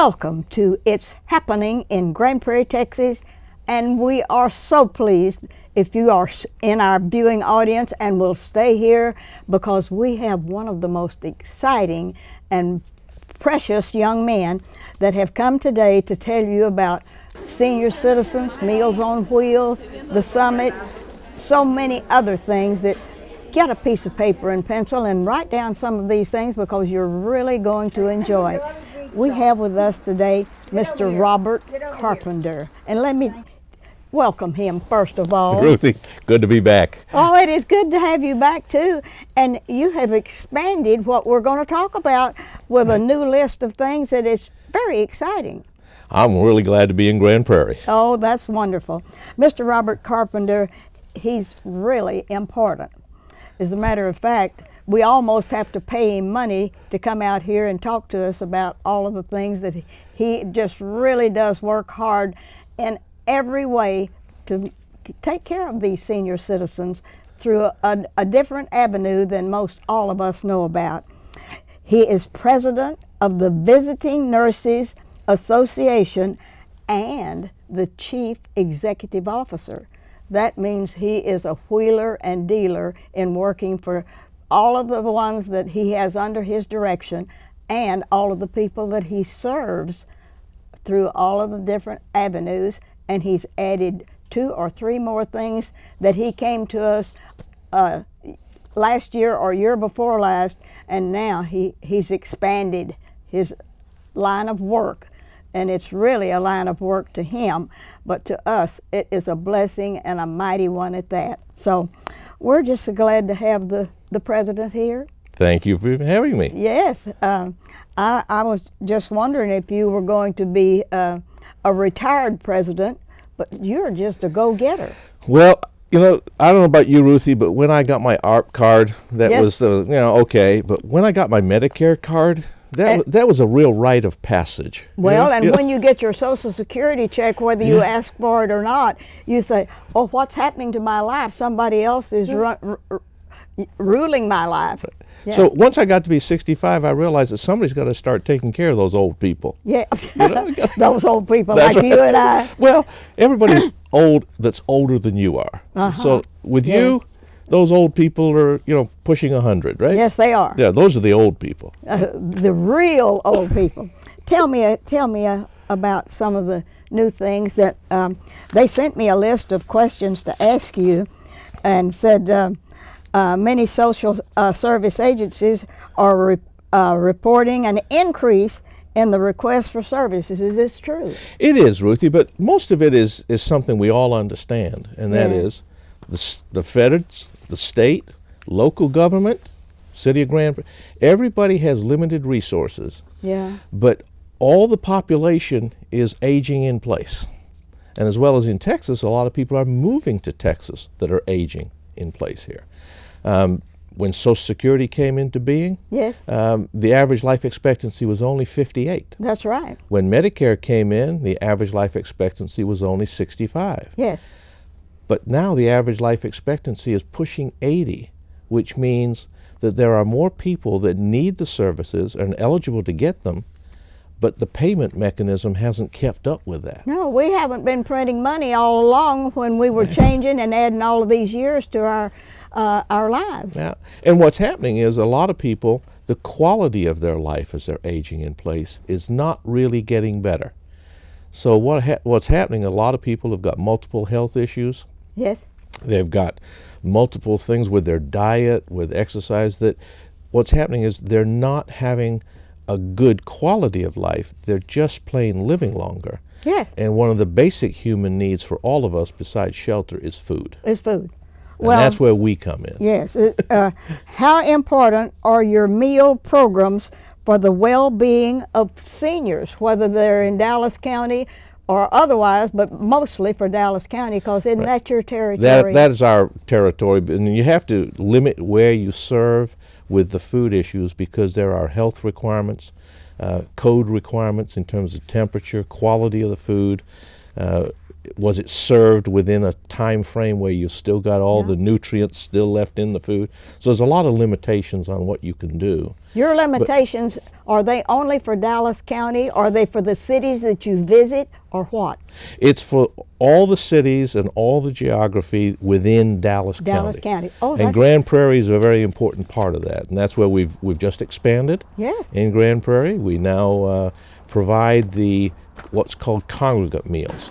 Welcome to It's Happening in Grand Prairie, Texas, and we are so pleased if you are in our viewing audience and will stay here because we have one of the most exciting and precious young men that have come today to tell you about senior citizens, Meals on Wheels, the Summit, so many other things. That get a piece of paper and pencil and write down some of these things because you're really going to enjoy it. We have with us today Mr. Robert Carpenter, and let me welcome him first of all. Ruthie, good to be back. Oh, it is good to have you back too, and you have expanded what we're going to talk about with a new list of things that is very exciting. I'm really glad to be in Grand Prairie. Oh, that's wonderful. Mr. Robert Carpenter, he's really important. As a matter of fact, we almost have to pay him money to come out here and talk to us about all of the things that he just really does work hard in every way to take care of these senior citizens through a different avenue than most all of us know about. He is president of the Visiting Nurses Association and the chief executive officer. That means he is a wheeler and dealer in working for all of the ones that he has under his direction and all of the people that he serves through all of the different avenues. And he's added 2 or 3 more things that he came to us last year or year before last, and now he's expanded his line of work. And it's really a line of work to him, but to us it is a blessing and a mighty one at that. So we're just so glad to have the president here. Thank you for having me. Yes, I was just wondering if you were going to be a retired president, but you're just a go-getter. Well, you know, I don't know about you, Ruthie, but when I got my ARP card, that Yes. was, okay. But when I got my Medicare card, that was a real rite of passage. Well, and You know? when you get your Social Security check, whether you ask for it or not, you think, oh, what's happening to my life? Somebody else is ruling my life. Yeah. So once I got to be 65, I realized that somebody's got to start taking care of those old people. Yeah, You know? those old people That's like right. you and I. Well, everybody's old that's older than you are. So with you, those old people are, pushing 100, right? Yes, they are. Yeah, those are the old people. The real old people. Tell me about some of the new things that they sent me a list of questions to ask you, and said many social service agencies are reporting an increase in the request for services. Is this true? It is, Ruthie, but most of it is something we all understand, and that is the feds, the state, local government, city of Grand Prairie. Everybody has limited resources. Yeah. But all the population is aging in place. And as well as in Texas, a lot of people are moving to Texas that are aging in place here. When Social Security came into being, Yes. the average life expectancy was only 58. That's right. When Medicare came in, the average life expectancy was only 65. Yes. But now the average life expectancy is pushing 80, which means that there are more people that need the services and are eligible to get them, but the payment mechanism hasn't kept up with that. No, we haven't been printing money all along when we were changing and adding all of these years to our lives. Yeah. And what's happening is a lot of people, the quality of their life as they're aging in place is not really getting better. So what's happening, a lot of people have got multiple health issues. Yes. They've got multiple things with their diet, with exercise, that what's happening is they're not having a good quality of life. They're just plain living longer. Yes. And one of the basic human needs for all of us besides shelter is food. It's food. And that's where we come in. Yes. How important are your meal programs for the well-being of seniors, whether they're in Dallas County or otherwise, but mostly for Dallas County, because isn't that your territory? That is our territory, and you have to limit where you serve with the food issues because there are health requirements, code requirements in terms of temperature, quality of the food. was it served within a time frame where you still got all Yeah. the nutrients still left in the food? So there's a lot of limitations on what you can do. Your limitations, are they only for Dallas County? Are they for the cities that you visit, or what? It's for all the cities and all the geography within Dallas County. Dallas County. Oh, And that's Grand Prairie is a very important part of that, and that's where we've just expanded. Yes. In Grand Prairie, we now provide what's called congregate meals.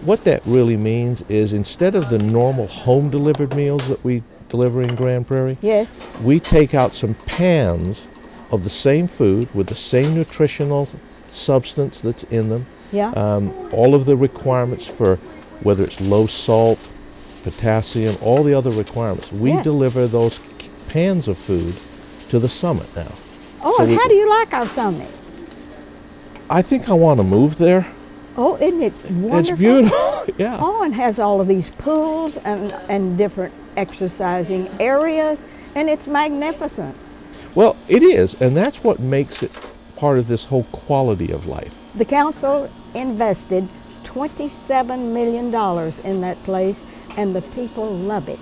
What that really means is, instead of the normal home delivered meals that we deliver in Grand Prairie, Yes. we take out some pans of the same food with the same nutritional substance that's in them. Yeah. All of the requirements for whether it's low salt, potassium, all the other requirements. We Yeah. deliver those pans of food to the summit now. Oh, So and we- how do you like our summit? I think I want to move there. Oh, isn't it wonderful? It's beautiful. Yeah. Oh, and has all of these pools and different exercising areas, and it's magnificent. Well, it is, and that's what makes it part of this whole quality of life. The council invested $27 million in that place, and the people love it.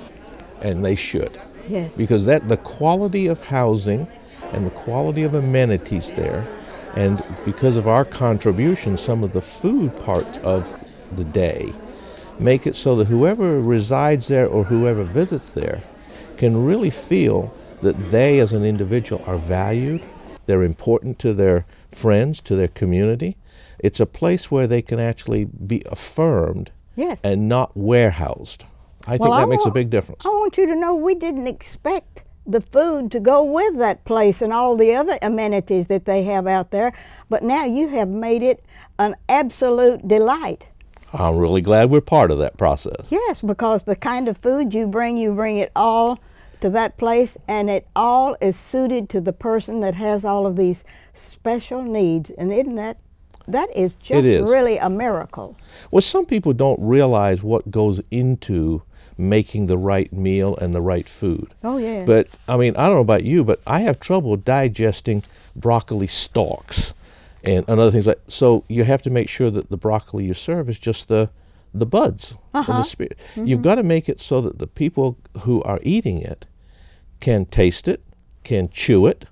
And they should. Yes. Because the quality of housing and the quality of amenities there, and because of our contribution, some of the food part of the day, make it so that whoever resides there or whoever visits there can really feel that they as an individual are valued, they're important to their friends, to their community. It's a place where they can actually be affirmed Yes. and not warehoused. I Well, think that makes a want- big difference. I want you to know we didn't expect the food to go with that place and all the other amenities that they have out there, but now you have made it an absolute delight. I'm really glad we're part of that process. Yes, because the kind of food you bring it all to that place, and it all is suited to the person that has all of these special needs. And isn't that is just It is. really a miracle. Well, some people don't realize what goes into making the right meal and the right food. Oh, yeah. But, I mean, I don't know about you, but I have trouble digesting broccoli stalks and other things like. So you have to make sure that the broccoli you serve is just the buds and the spirit. You've got to make it so that the people who are eating it can taste it, can chew it,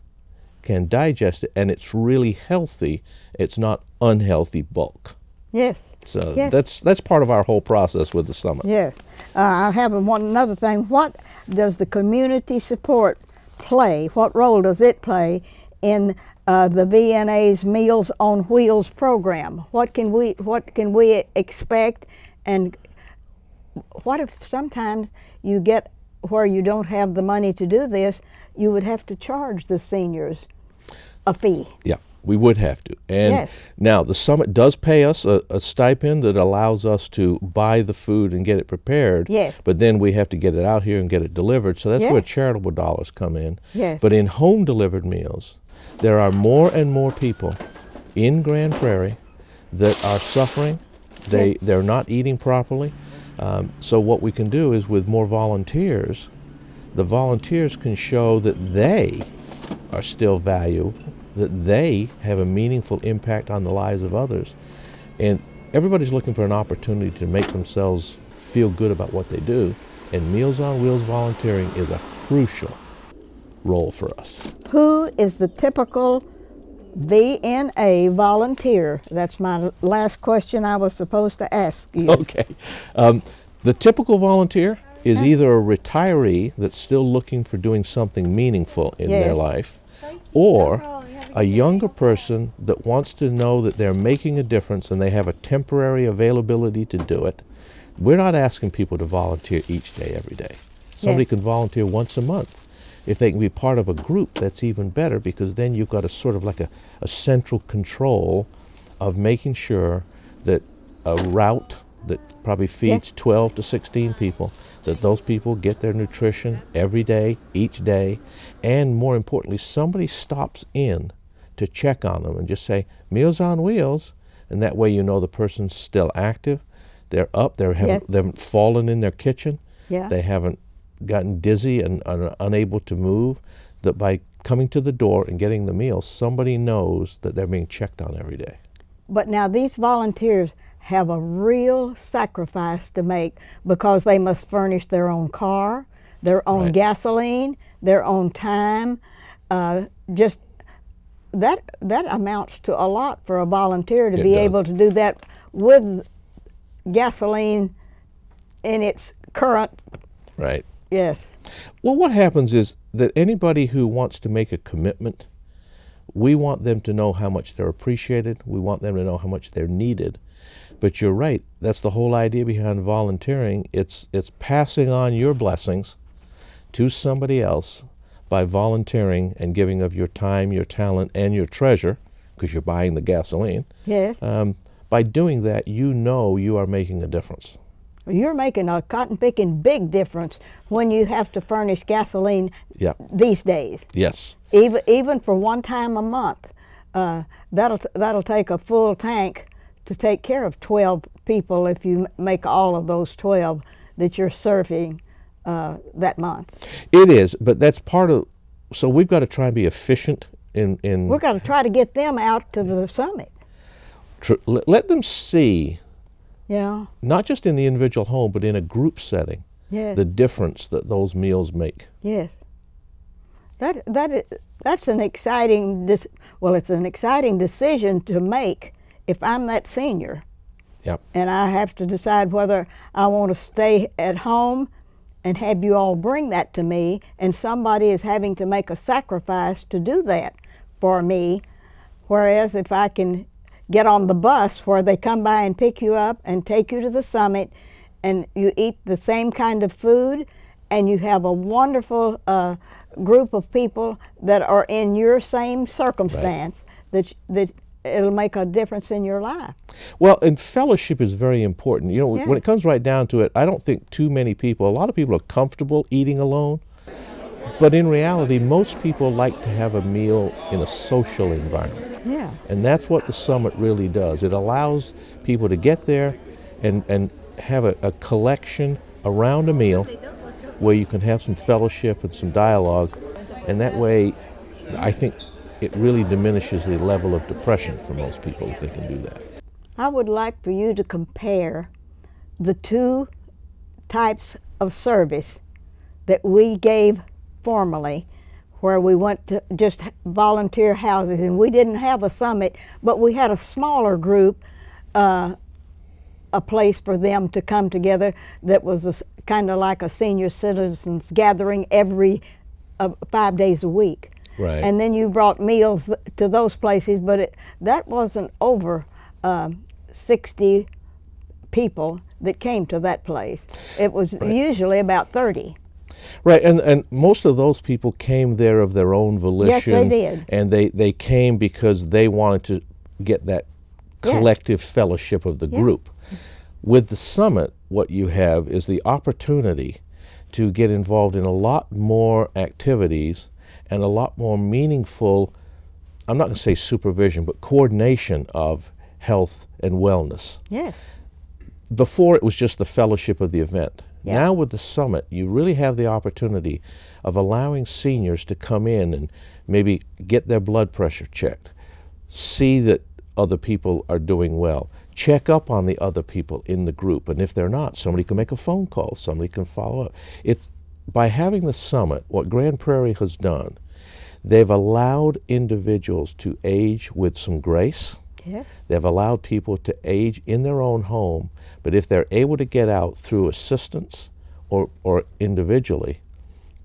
can digest it, and it's really healthy. It's not unhealthy bulk. Yes. So Yes. that's part of our whole process with the summit. Yes. I have another thing. What does the community support play? What role does it play in the VNA's Meals on Wheels program? What can we expect, and what if sometimes you get where you don't have the money to do this? You would have to charge the seniors a fee. Yeah, we would have to. And Yes. now the summit does pay us a stipend that allows us to buy the food and get it prepared. Yes. But then we have to get it out here and get it delivered. So that's Yes. where charitable dollars come in. Yes. But in home delivered meals, there are more and more people in Grand Prairie that are suffering. They're not eating properly. So what we can do is, with more volunteers, the volunteers can show that they are still valued, that they have a meaningful impact on the lives of others. And everybody's looking for an opportunity to make themselves feel good about what they do. And Meals on Wheels volunteering is a crucial role for us. Who is the typical VNA volunteer? That's my last question I was supposed to ask you. Okay. The typical volunteer is either a retiree that's still looking for doing something meaningful in their Yes. life, or a younger person that wants to know that they're making a difference and they have a temporary availability to do it. We're not asking people to volunteer each day, every day. Somebody Yeah. can volunteer once a month. If they can be part of a group, that's even better, because then you've got a sort of like a central control of making sure that a route that probably feeds 12 to 16 people, that those people get their nutrition every day, each day, and more importantly, somebody stops in to check on them and just say, Meals on Wheels, and that way you know the person's still active, they're up, they haven't fallen in their kitchen, Yeah. they haven't gotten dizzy and are unable to move, that by coming to the door and getting the meal, somebody knows that they're being checked on every day. But now these volunteers have a real sacrifice to make because they must furnish their own car, their own Right. gasoline, their own time. Just that amounts to a lot for a volunteer to It be does. able to do that with gasoline in its current. Right. Yes. Well, what happens is that anybody who wants to make a commitment, we want them to know how much they're appreciated. We want them to know how much they're needed. But you're right. That's the whole idea behind volunteering. It's passing on your blessings to somebody else by volunteering and giving of your time, your talent, and your treasure, because you're buying the gasoline. Yes. By doing that, you know you are making a difference. You're making a cotton picking big difference when you have to furnish gasoline Yeah. these days. Yes. Even for one time a month, that'll take a full tank to take care of 12 people if you make all of those 12 that you're serving that month. It is, but that's part of. So we've got to try and be efficient in. We've got to try to get them out to the summit. Let them see, Yeah. not just in the individual home, but in a group setting, Yes. the difference that those meals make. Yes. That's an exciting. It's an exciting decision to make if I'm that senior. Yep. And I have to decide whether I want to stay at home and have you all bring that to me, and somebody is having to make a sacrifice to do that for me. Whereas if I can get on the bus where they come by and pick you up and take you to the summit, and you eat the same kind of food, and you have a wonderful group of people that are in your same circumstance, that it'll make a difference in your life. Well, and fellowship is very important. You know, Yeah. when it comes right down to it, I don't think too many people, a lot of people are comfortable eating alone, but in reality, most people like to have a meal in a social environment. Yeah. And that's what the summit really does. It allows people to get there and have a collection around a meal where you can have some fellowship and some dialogue. And that way, I think it really diminishes the level of depression for most people if they can do that. I would like for you to compare the two types of service that we gave formerly, where we went to just volunteer houses, and we didn't have a summit, but we had a smaller group, a place for them to come together that was kind of like a senior citizens gathering every 5 days a week. Right. And then you brought meals to those places, but that wasn't over 60 people that came to that place. It was usually about 30. Right, and most of those people came there of their own volition. Yes, they did. And they came because they wanted to get that collective fellowship of the group. With the summit, what you have is the opportunity to get involved in a lot more activities and a lot more meaningful, I'm not going to say supervision, but coordination of health and wellness. Yes. Before, it was just the fellowship of the event. Yeah. Now with the summit, you really have the opportunity of allowing seniors to come in and maybe get their blood pressure checked, see that other people are doing well, check up on the other people in the group, and if they're not, somebody can make a phone call, somebody can follow up. It's by having the summit, what Grand Prairie has done, they've allowed individuals to age with some grace. Yeah. They've allowed people to age in their own home, but if they're able to get out through assistance or individually,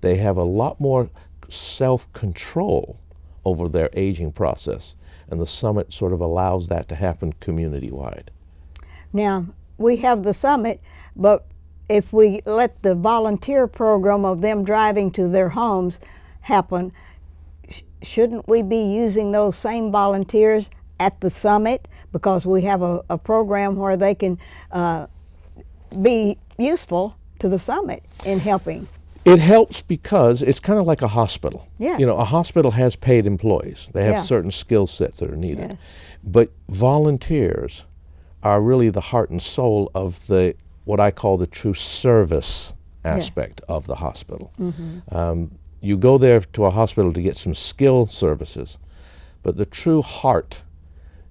they have a lot more self-control over their aging process, and the summit sort of allows that to happen community-wide. Now, we have the summit, but if we let the volunteer program of them driving to their homes happen, shouldn't we be using those same volunteers at the summit, because we have a program where they can be useful to the summit in helping? It helps because it's kind of like a hospital. Yeah. You know, a hospital has paid employees. They have Yeah. certain skill sets that are needed. Yeah. But volunteers are really the heart and soul of the what I call the true service aspect of the hospital. You go there to a hospital to get some skill services, but the true heart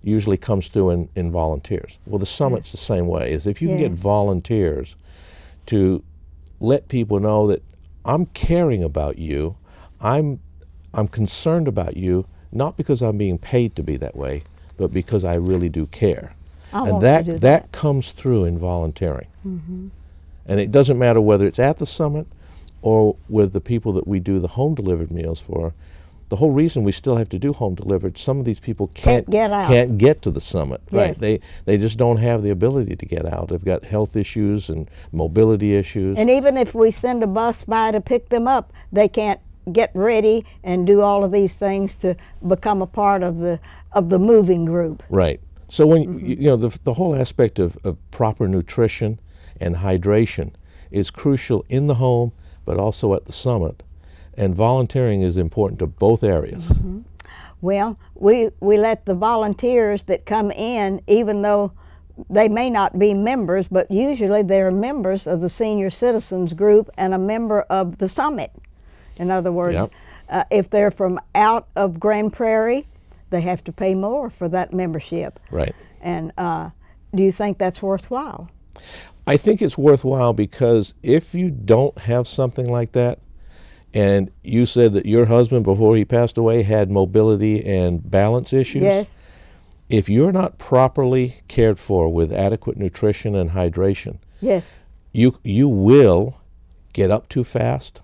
usually comes through in volunteers. Well, the summit's the same way. Is if you can Yeah. get volunteers to let people know that I'm caring about you, I'm concerned about you, not because I'm being paid to be that way, but because I really do care. I And want to do that comes through in volunteering. And it doesn't matter whether it's at the summit or with the people that we do the home delivered meals for. The whole reason we still have to do home delivered, some of these people Can't get out. can't get to the summit. Yes. Right? They just don't have the ability to get out. They've got health issues and mobility issues. And even if we send a bus by to pick them up, they can't get ready and do all of these things to become a part of the moving group. Right. So when you know the whole aspect of proper nutrition and hydration is crucial in the home, but also at the summit. And volunteering is important to both areas. Well, we let the volunteers that come in, even though they may not be members, but usually they're members of the senior citizens group and a member of the summit. In other words, Yep. If they're from out of Grand Prairie, they have to pay more for that membership. Right. And do you think that's worthwhile? I think it's worthwhile because if you don't have something like that, and you said that your husband, before he passed away, had mobility and balance issues. Yes. If you're not properly cared for with adequate nutrition and hydration, Yes. you will get up too fast.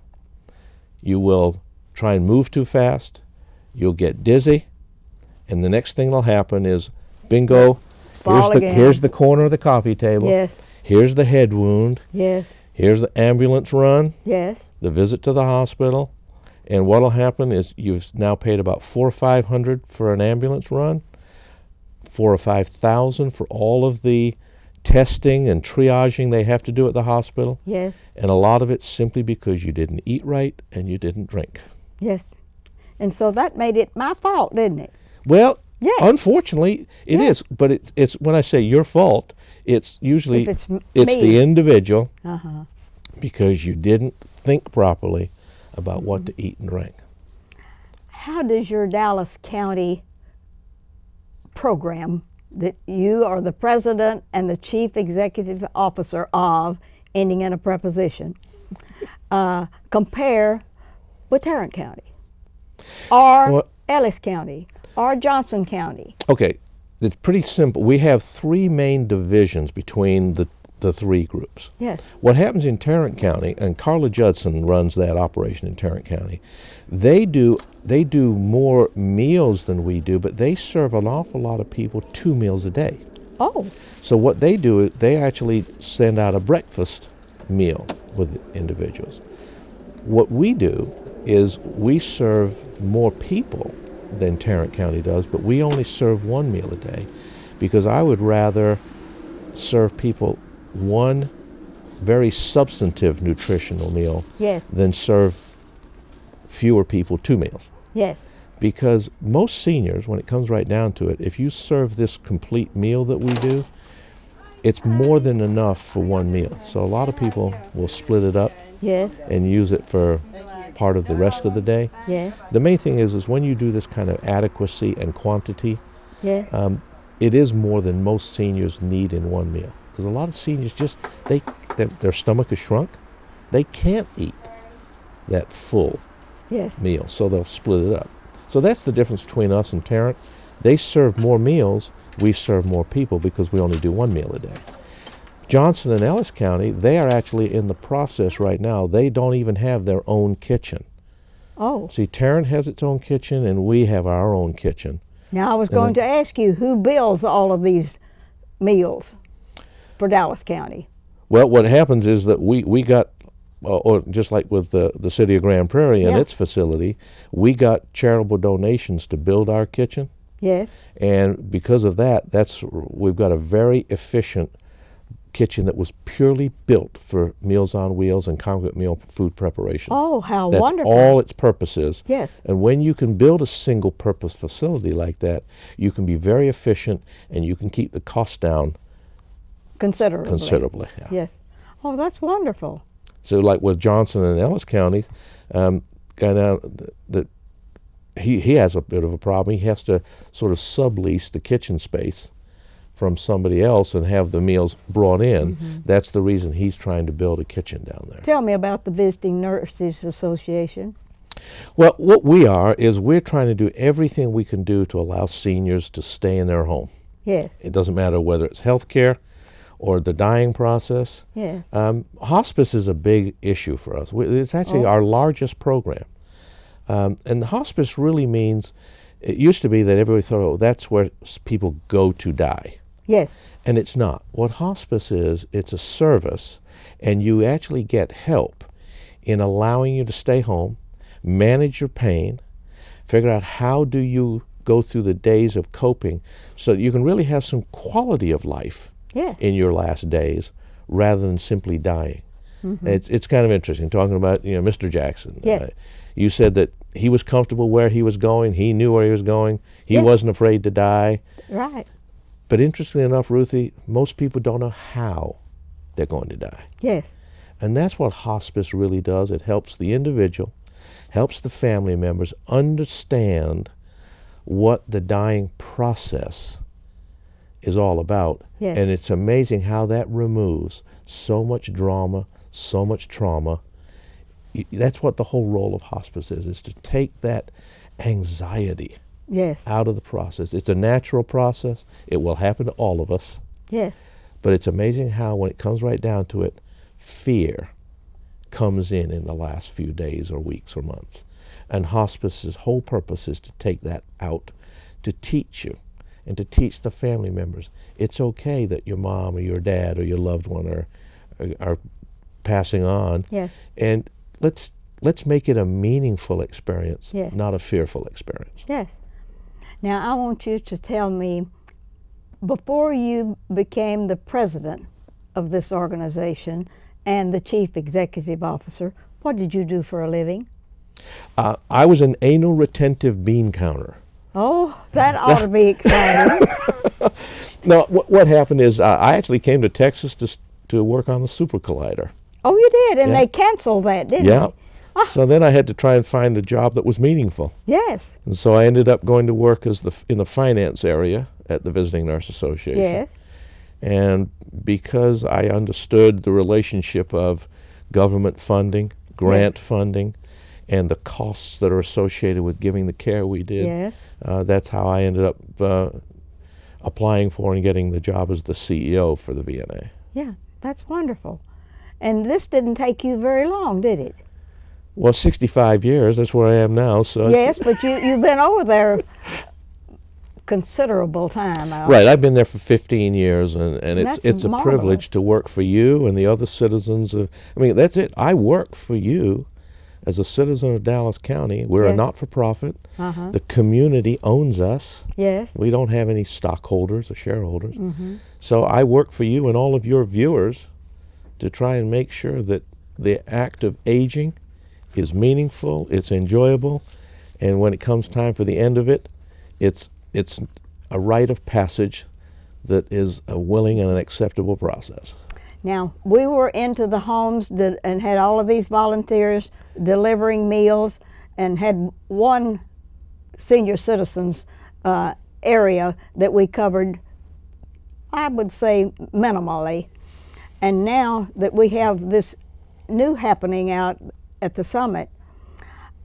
You will try and move too fast. You'll get dizzy. And the next thing that'll happen is, bingo, Fall again. here's the corner of the coffee table. Yes. Here's the head wound. Yes. Here's the ambulance run. Yes. The visit to the hospital, and what'll happen is you've now paid about $400 or $500 for an ambulance run, $4,000 or $5,000 for all of the testing and triaging they have to do at the hospital, Yes. and a lot of it simply because you didn't eat right and you didn't drink. Yes. And so that made it my fault, didn't it? Well, Yes. unfortunately, it Yes. is. But it's when I say your fault, it's usually If it's me. the individual Uh-huh. because you didn't think properly about what to eat and drink. How does your Dallas County program that you are the president and the chief executive officer of, ending in a preposition, compare with Tarrant County or Well- Ellis County or Johnson County? Okay, it's pretty simple. We have three main divisions between the three groups. Yes. What happens in Tarrant County, and Carla Judson runs that operation in Tarrant County, they do more meals than we do, but they serve an awful lot of people 2 meals a day. Oh, So what they do is they actually send out a breakfast meal with individuals. What we do is we serve more people than Tarrant County does, but we only serve 1 meal a day because I would rather serve people one very substantive nutritional meal yes, than serve fewer people 2 meals. yes, Because most seniors, when it comes right down to it, if you serve this complete meal that we do, it's more than enough for 1 meal. So a lot of people will split it up yes, and use it for part of the rest of the day. yes, The main thing is when you do this kind of adequacy and quantity, yes. it is more than most seniors need in 1 meal. Because a lot of seniors just, their stomach is shrunk. They can't eat that full Yes. meal, so they'll split it up. So that's the difference between us and Tarrant. They serve more meals, we serve more people because we only do 1 meal a day. Johnson and Ellis County, they are actually in the process right now. They don't even have their own kitchen. Oh, See, Tarrant has its own kitchen and we have our own kitchen. now I was going to ask you who bills all of these meals for Dallas County? Well, what happens is that we got, or just like with the city of Grand Prairie and Yeah. its facility, we got charitable donations to build our kitchen. Yes. And because of that, we've got a very efficient kitchen that was purely built for Meals on Wheels and congregate meal food preparation. Oh, how That's wonderful. all its purpose is. Yes. And when you can build a single purpose facility like that, you can be very efficient and you can keep the cost down considerably. Yeah. Yes. Oh, that's wonderful. So like with Johnson and Ellis counties, that he has a bit of a problem. He has to sort of sublease the kitchen space from somebody else and have the meals brought in. That's the reason he's trying to build a kitchen down there. Tell me about the Visiting Nurses Association. Well, what we are is we're trying to do everything we can do to allow seniors to stay in their home. Yes. It doesn't matter whether it's health care or the dying process. Yeah. Hospice is a big issue for us. It's actually our largest program. And hospice really means, it used to be that everybody thought, oh, that's where people go to die. Yes. And it's not. What hospice is, it's a service, and you actually get help in allowing you to stay home, manage your pain, figure out how do you go through the days of coping so that you can really have some quality of life in your last days rather than simply dying. It's kind of interesting talking about, Mr. Jackson. Yes. You said that he was comfortable where he was going. He knew where he was going. He wasn't afraid to die. Right. But interestingly enough, Ruthie, most people don't know how they're going to die. Yes. And that's what hospice really does. It helps the individual, helps the family members understand what the dying process is all about. Yes. And it's amazing how that removes so much drama, so much trauma. That's what the whole role of hospice is to take that anxiety out of the process. It's a natural process. It will happen to all of us. Yes. But it's amazing how, when it comes right down to it, fear comes in the last few days or weeks or months. And hospice's whole purpose is to take that out, to teach you and to teach the family members. It's okay that your mom or your dad or your loved one are passing on. Yes. And let's make it a meaningful experience, Yes. not a fearful experience. Yes. Now, I want you to tell me, before you became the president of this organization and the chief executive officer, what did you do for a living? I was an anal retentive bean counter. Oh, that ought to be exciting. No, what happened is I actually came to Texas to work on the super collider. Oh, you did, and they canceled that, didn't Yeah. they? So then I had to try and find a job that was meaningful. Yes. And so I ended up going to work in the finance area at the Visiting Nurse Association. Yes. And because I understood the relationship of government funding, grant funding, and the costs that are associated with giving the care we did, Yes. That's how I ended up applying for and getting the job as the CEO for the VNA. Yeah, that's wonderful. And this didn't take you very long, did it? Well, 65 years, that's where I am now. So Yes, but you've been over there considerable time. Right, I've been there for 15 years, and that's it's a marvelous. privilege to work for you and the other citizens of, that's it. I work for you as a citizen of Dallas County. We're a not-for-profit. The community owns us. Yes. We don't have any stockholders or shareholders. So I work for you and all of your viewers to try and make sure that the act of aging is meaningful, it's enjoyable, and when it comes time for the end of it, it's a rite of passage that is a willing and an acceptable process. Now, we were into the homes and had all of these volunteers delivering meals, and had one senior citizens area that we covered, I would say, minimally. And now that we have this new happening out at the summit,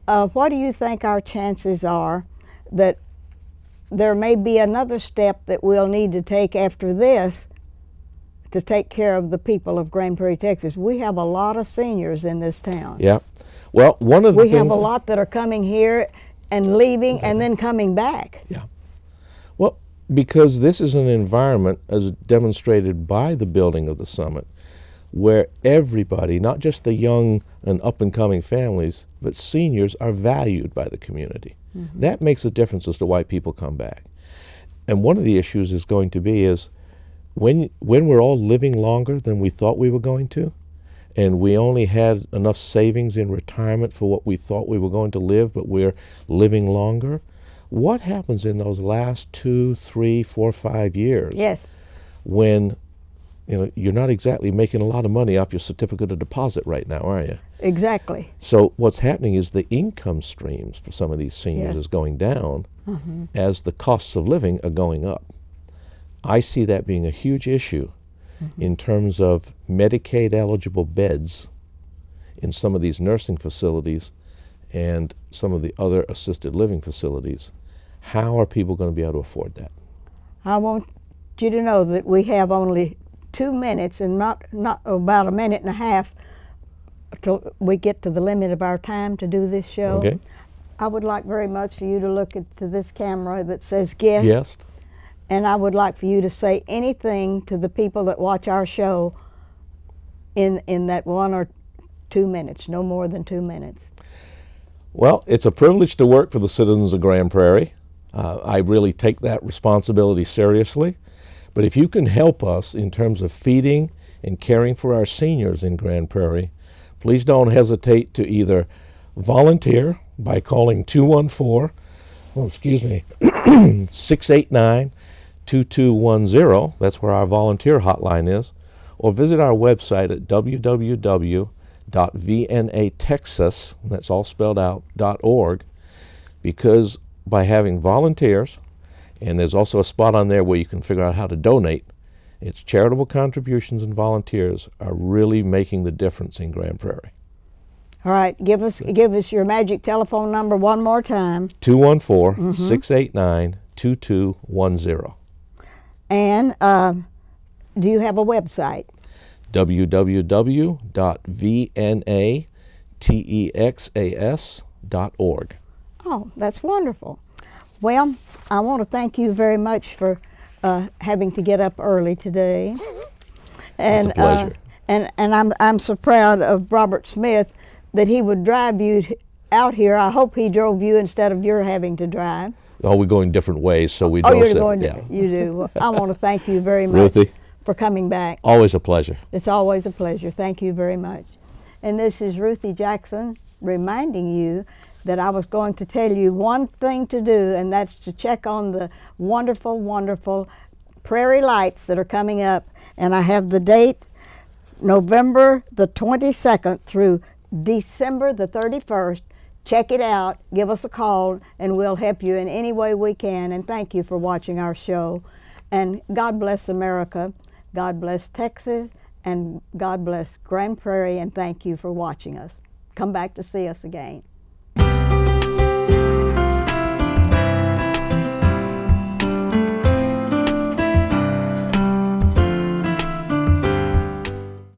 what do you think our chances are that there may be another step that we'll need to take after this to take care of the people of Grand Prairie, Texas? We have a lot of seniors in this town. Yeah. Well, one of the We things... have a lot that are coming here and leaving and then coming back. Yeah. Well, because this is an environment, as demonstrated by the building of the summit, where everybody, not just the young and up-and-coming families, but seniors are valued by the community. That makes a difference as to why people come back. And one of the issues is going to be is when we're all living longer than we thought we were going to, and we only had enough savings in retirement for what we thought we were going to live, but we're living longer, what happens in those last 2, 3, 4, 5 years? Yes. When you're not exactly making a lot of money off your certificate of deposit right now, are you? Exactly. So what's happening is the income streams for some of these seniors Yeah. is going down as the costs of living are going up. I see that being a huge issue in terms of Medicaid eligible beds in some of these nursing facilities and some of the other assisted living facilities. How are people going to be able to afford that? I want you to know that we have only 2 minutes and not about a minute and a half till we get to the limit of our time to do this show. Okay. I would like very much for you to look at this camera that says guest. Yes. And I would like for you to say anything to the people that watch our show in that 1 or 2 minutes, no more than 2 minutes. Well, it's a privilege to work for the citizens of Grand Prairie. I really take that responsibility seriously. But if you can help us in terms of feeding and caring for our seniors in Grand Prairie, please don't hesitate to either volunteer by calling 689-2210. That's where our volunteer hotline is. Or visit our website at www.vnatexas, that's all spelled out, .org, because by having volunteers, and there's also a spot on there where you can figure out how to donate, it's charitable contributions and volunteers are really making the difference in Grand Prairie. All right, give us your magic telephone number one more time. 214-689-2210. And do you have a website? www.vnatexas.org. Oh, that's wonderful. Well, I want to thank you very much for having to get up early today. And, it's a pleasure. And I'm so proud of Robert Smith that he would drive you out here. I hope he drove you instead of your having to drive. Oh, we're going different ways, so we Oh, don't. you're going to, you do. Well, I want to thank you very much Ruthie, for coming back. always a pleasure. It's always a pleasure. Thank you very much. And this is Ruthie Jackson reminding you that I was going to tell you one thing to do, and that's to check on the wonderful, wonderful Prairie Lights that are coming up. And I have the date, November the 22nd through December the 31st. Check it out, give us a call, and we'll help you in any way we can. And thank you for watching our show. And God bless America, God bless Texas, and God bless Grand Prairie, and thank you for watching us. Come back to see us again.